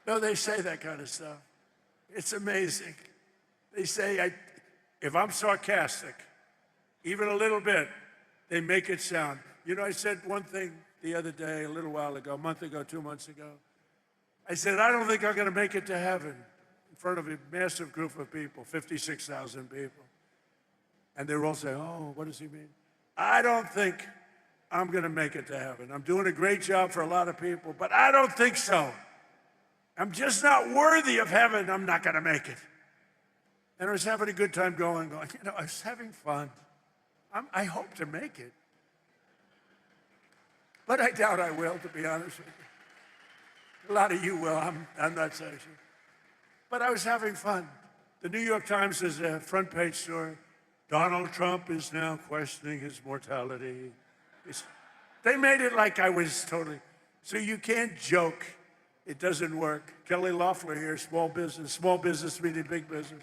No, they say that kind of stuff. It's amazing. They say, if I'm sarcastic, even a little bit, they make it sound. You know, I said one thing the other day, a little while ago, a month ago, 2 months ago. I said, I don't think I'm going to make it to heaven in front of a massive group of people, 56,000 people. And they're all saying, oh, what does he mean? I don't think I'm going to make it to heaven. I'm doing a great job for a lot of people, but I don't think so. I'm just not worthy of heaven. I'm not going to make it. And I was having a good time going, you know, I was having fun. I hope to make it. But I doubt I will, to be honest with you. A lot of you will, I'm not so sure. But I was having fun. The New York Times is a front page story. Donald Trump is now questioning his mortality. They made it like I was totally, so you can't joke. It doesn't work. Kelly Loeffler here, small business meaning big business.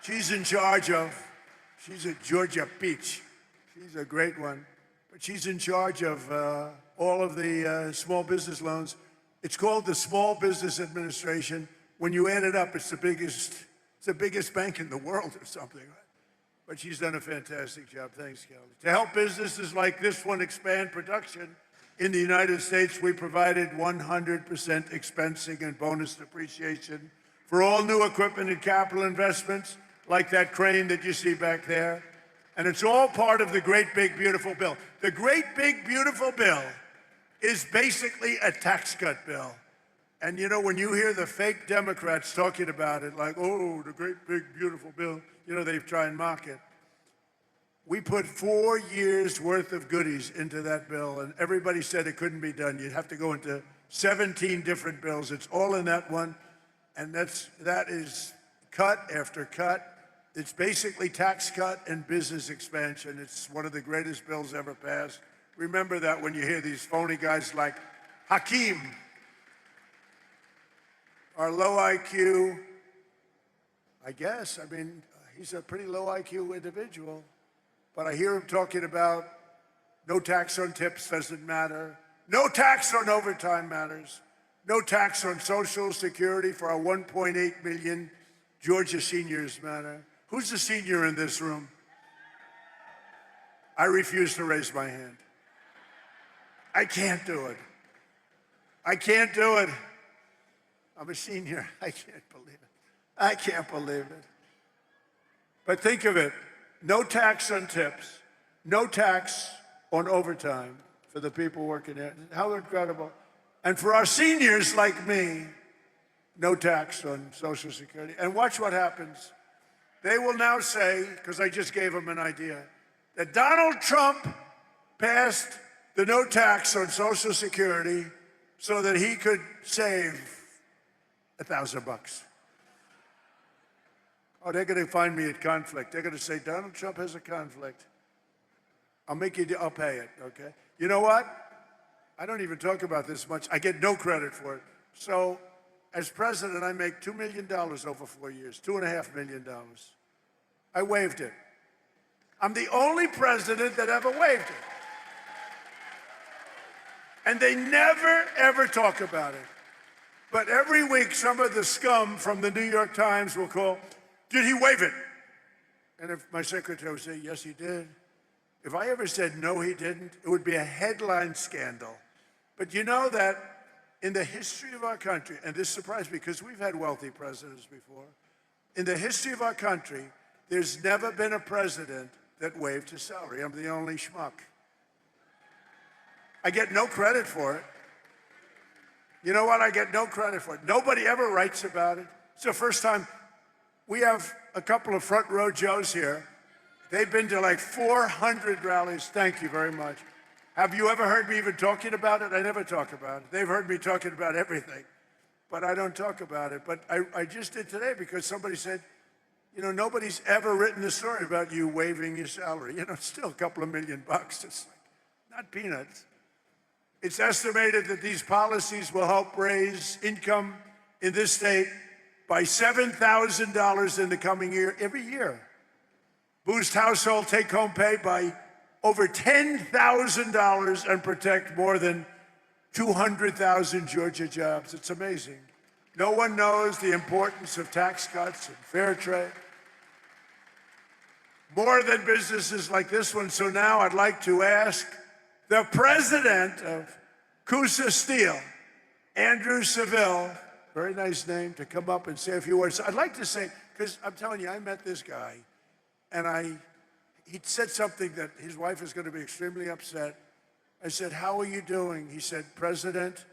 She's in charge of, she's a Georgia peach. She's a great one. But she's in charge of all of the small business loans. It's called the Small Business Administration. When you add it up, it's the biggest bank in the world or something. Right? But she's done a fantastic job. Thanks, Kelly. To help businesses like this one expand production in the United States, we provided 100% expensing and bonus depreciation for all new equipment and capital investments, like that crane that you see back there. And it's all part of the Great Big Beautiful Bill. The Great Big Beautiful Bill is basically a tax cut bill. And you know, when you hear the fake Democrats talking about it, like, oh, the Great Big Beautiful Bill, you know, they try and mock it. We put 4 years worth of goodies into that bill, and everybody said it couldn't be done. You'd have to go into 17 different bills. It's all in that one, and that is cut after cut. It's basically tax cut and business expansion. It's one of the greatest bills ever passed. Remember that when you hear these phony guys like Hakeem, our low IQ, I guess, I mean, he's a pretty low IQ individual, but I hear him talking about no tax on tips doesn't matter, no tax on overtime matters, no tax on Social Security for our 1.8 million Georgia seniors matter. Who's the senior in this room? I refuse to raise my hand. I can't do it. I can't do it. I'm a senior. I can't believe it. I can't believe it. But think of it. No tax on tips. No tax on overtime for the people working there. How incredible. And for our seniors like me, no tax on Social Security. And watch what happens. They will now say, because I just gave them an idea, that Donald Trump passed the no tax on Social Security so that he could save $1,000. Oh, they're going to find me at conflict. They're going to say, Donald Trump has a conflict. I'll pay it, okay? You know what? I don't even talk about this much. I get no credit for it. So as president, I make $2 million over 4 years, $2.5 million. I waived it. I'm the only president that ever waived it. And they never, ever talk about it. But every week, some of the scum from the New York Times will call, did he waive it? And if my secretary would say, yes, he did. If I ever said, no, he didn't, it would be a headline scandal. But you know that in the history of our country, and this surprised me because we've had wealthy presidents before, in the history of our country, there's never been a president that waived his salary. I'm the only schmuck. I get no credit for it. You know what? I get no credit for it. Nobody ever writes about it. It's the first time. We have a couple of front row Joes here. They've been to like 400 rallies. Thank you very much. Have you ever heard me even talking about it? I never talk about it. They've heard me talking about everything, but I don't talk about it. But I just did today because somebody said, you know, nobody's ever written a story about you waiving your salary. You know, it's still a couple of $1 million. It's like, not peanuts. It's estimated that these policies will help raise income in this state by $7,000 in the coming year, every year. Boost household take-home pay by over $10,000 and protect more than 200,000 Georgia jobs. It's amazing. No one knows the importance of tax cuts and fair trade. More than businesses like this one. So now I'd like to ask the president of Coosa Steel, Andrew Seville, very nice name, to come up and say a few words. I'd like to say, because I'm telling you, I met this guy, and he said something that his wife is going to be extremely upset. I said, how are you doing? He said, President,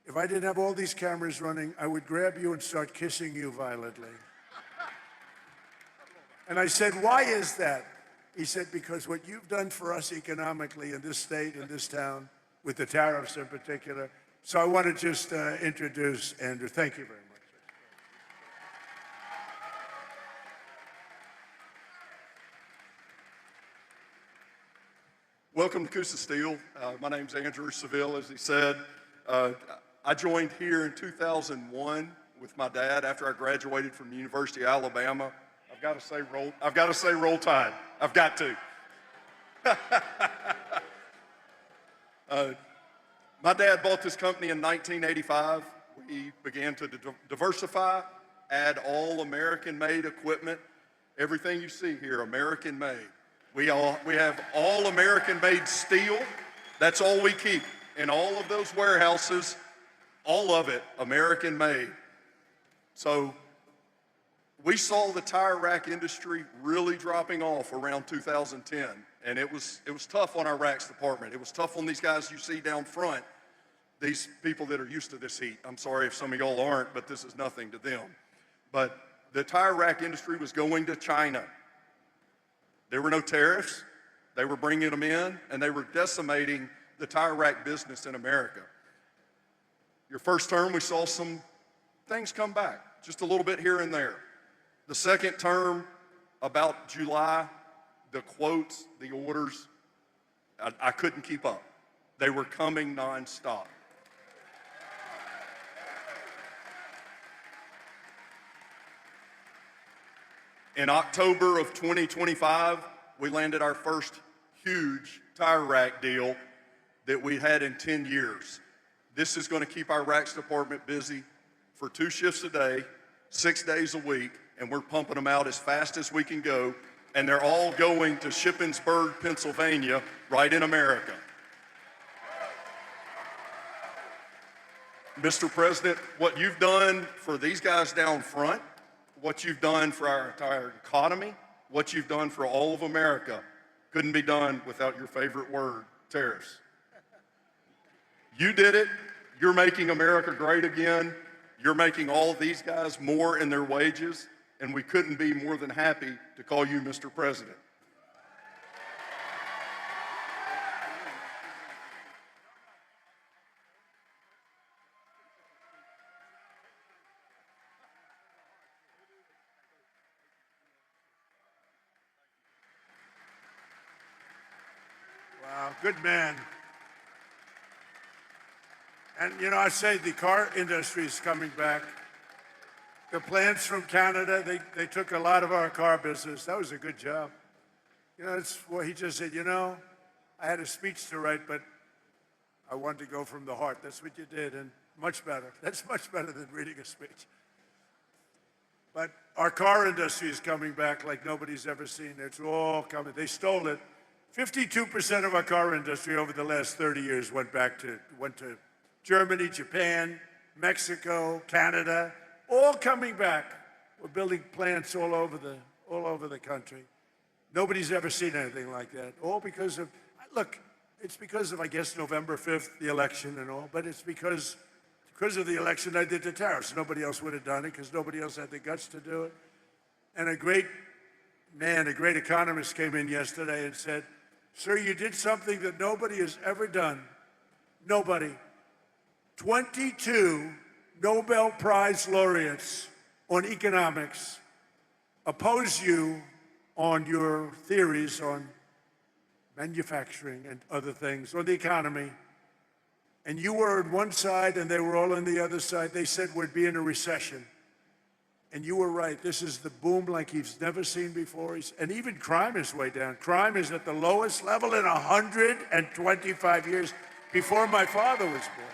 if I didn't have all these cameras running, I would grab you and start kissing you violently. And I said, why is that? He said, because what you've done for us economically in this state, in this town, with the tariffs in particular. So I want to just introduce Andrew. Thank you very much. Welcome to Coosa Steel. My name's Andrew Seville, as he said. I joined here in 2001 with my dad after I graduated from the University of Alabama. I've got to say roll tide. I've got to. My dad bought this company in 1985. We began to diversify, add all American-made equipment. Everything you see here, American-made. We have all American-made steel. That's all we keep in all of those warehouses. All of it American-made. So we saw the tire rack industry really dropping off around 2010, and it was tough on our racks department. It was tough on these guys you see down front, these people that are used to this heat. I'm sorry if some of y'all aren't, but this is nothing to them. But the tire rack industry was going to China. There were no tariffs. They were bringing them in, and they were decimating the tire rack business in America. Your first term, we saw some things come back, just a little bit here and there. The second term, about July, the quotes, the orders, I couldn't keep up. They were coming nonstop. In October of 2025, we landed our first huge tire rack deal that we had in 10 years. This is going to keep our racks department busy for 2 shifts a day, 6 days a week, and we're pumping them out as fast as we can go, and they're all going to Shippensburg, Pennsylvania, right in America. Mr. President, what you've done for these guys down front, what you've done for our entire economy, what you've done for all of America, couldn't be done without your favorite word, tariffs. You did it. You're making America great again. You're making all these guys more in their wages, and we couldn't be more than happy to call you Mr. President. Wow, good man. And you know, I say the car industry is coming back. The plants from Canada, they took a lot of our car business. That was a good job. You know, it's what he just said, you know, I had a speech to write, but I wanted to go from the heart. That's what you did, and much better. That's much better than reading a speech. But our car industry is coming back like nobody's ever seen. It's all coming. They stole it. 52% of our car industry over the last 30 years went to Germany, Japan, Mexico, Canada, all coming back. We're building plants all over the country. Nobody's ever seen anything like that. All because of, look, it's because of, I guess, November 5th, the election and all, but it's because of the election I did the tariffs. Nobody else would have done it because nobody else had the guts to do it. And a great man, a great economist came in yesterday and said, sir, you did something that nobody has ever done. Nobody. 22 Nobel Prize laureates on economics oppose you on your theories on manufacturing and other things, on the economy. And you were on one side and they were all on the other side. They said we'd be in a recession. And you were right. This is the boom like he's never seen before. And even crime is way down. Crime is at the lowest level in 125 years. before my father was born.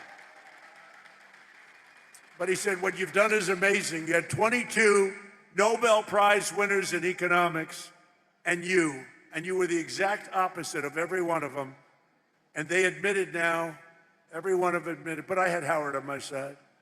But he said, what you've done is amazing. You had 22 Nobel Prize winners in economics, and you were the exact opposite of every one of them. And they admitted now, every one of them admitted, but I had Howard on my side.